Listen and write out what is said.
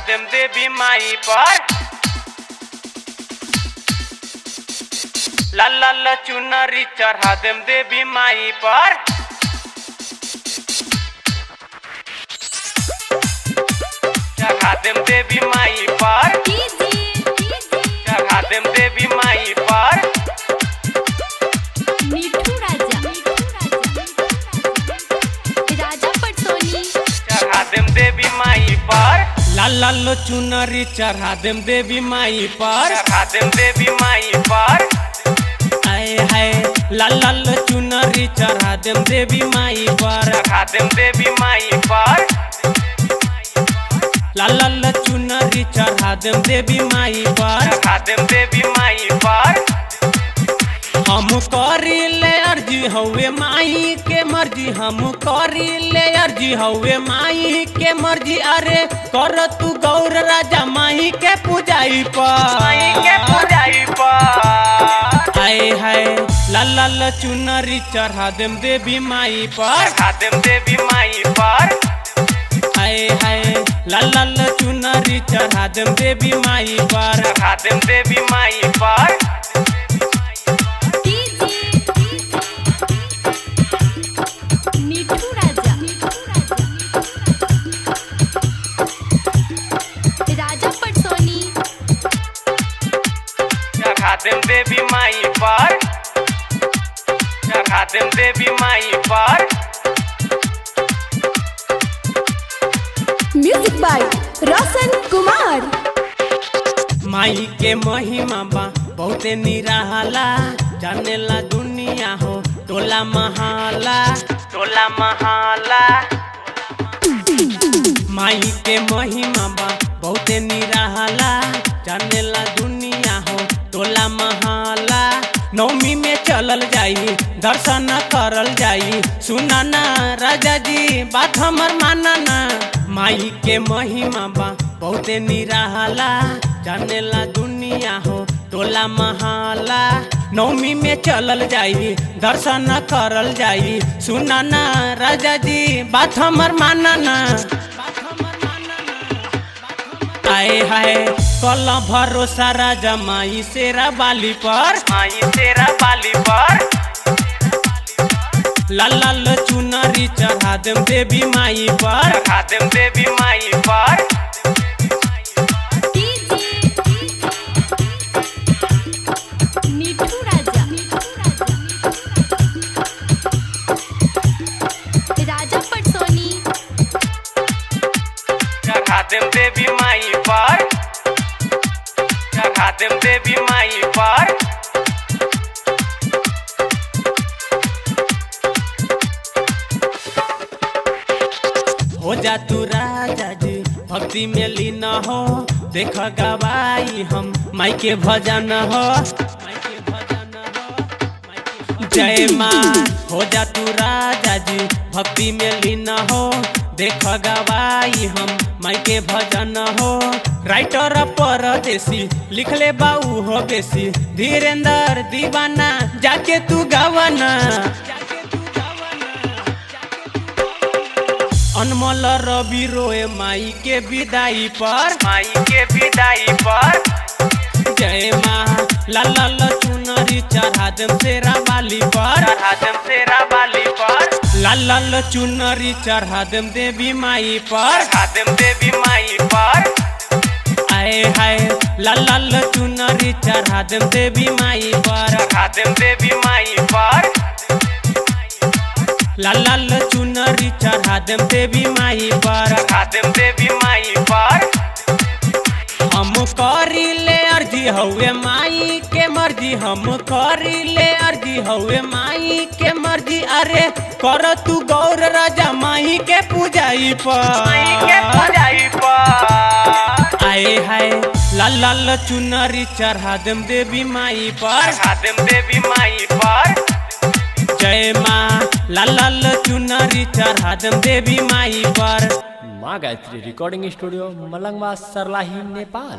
देम देवी माई पर लाल लाल चुनरी चढ़ा देम देवी माई पर चढ़ा देम देवी माई पर चढ़ा देम देवी माई पर मिठू राजा राजा पटसोनी चढ़ा देम देवी माई पर लाल लाल चुनरी चढ़ा देम देवी माई पर चढ़ा देम देवी माई पर आए हाय लाल लाल चुनरी चढ़ा देम देवी माई पर चढ़ा देम देवी माई पर लाल लाल चुनरी चढ़ा देम देवी माई पर चढ़ा देम देवी माई पर हम करी ले अर्जी हवे माई के मर्जी हम करी ले अर्जी हवे माई के मर्जी अरे कर तू गौर राजा माई के पूजाई पर माई के पूजाई पर आए हाय लाल लाल चुनरी चढ़ा देम देवी माई पर चढ़ा देम देवी माई पर आए हाय लाल लाल चुनरी चढ़ा देम देवी माई पर चढ़ा देम देवी माई पर मिठू राजा राजा पटसोनी चढ़ा देम देवी माई पर चढ़ा देम देवी माई पर म्यूजिक बाय रोशन कुमार माई के महिमा बा बहुते निराला जानेला दुनिया हो टोला महाला माई के महिमा बा बहुते निराला जानेला दुनिया हो टोला महाला नवमी में चलल जाई दर्शन करल जाई सुना ना राजा जी बात हमर माना ना माई के महिमा बा बहुते निराला जानेला दुनिया हो टोला महाला नवमी में चलल जाई दर्शन करल जाई सुना ना राजा जी बात हमर माना ना आए हाय कल भरोसा राजा माई शेरा बाली पर लाल लाल चुनरी चढ़ा देम देवी माई पर चढ़ा देम देवी माई पर मिठू राजा राजा पटसोनी चढ़ा देम देवी माई पर चढ़ा देम देवी माई पर हो जा तू राजा जी भक्ति में लीन हो देख गवाई हम माई के भजन हो जय माँ हो जा तू राजा जी भक्ति में लीन हो देख गवाई हम माई के भजन हो राइटर परदेसी लिखले बाऊ हो बेसी धीरेन्द्र दीवाना जाके तू गवाना अनमोल रवि रोए माई के विदाई पर जय माँ लाल लाल चुनरी चढ़ा देम शेरा बाली पर लाल लाल चुनरी चढ़ा देम देवी माई पर आए हाय लाल लाल चुनरी चढ़ा देम देवी माई पर लाल लाल चुनरी चढ़ा देम देवी माई पर हम करी ले अर्जी हवे माई के मर्जी हम करी ले अर्जी हवे माई के मर्जी अरे कर तू गौर राजा माई के पूजाई पर आए हाय लाल लाल चुनरी चढ़ा देम देवी माई पर जय माँ लाल लाल चुनरी चढ़ा देम देवी माई पर। माँ गायत्री रिकॉर्डिंग स्टूडियो मलंगवा सरलाही नेपाल।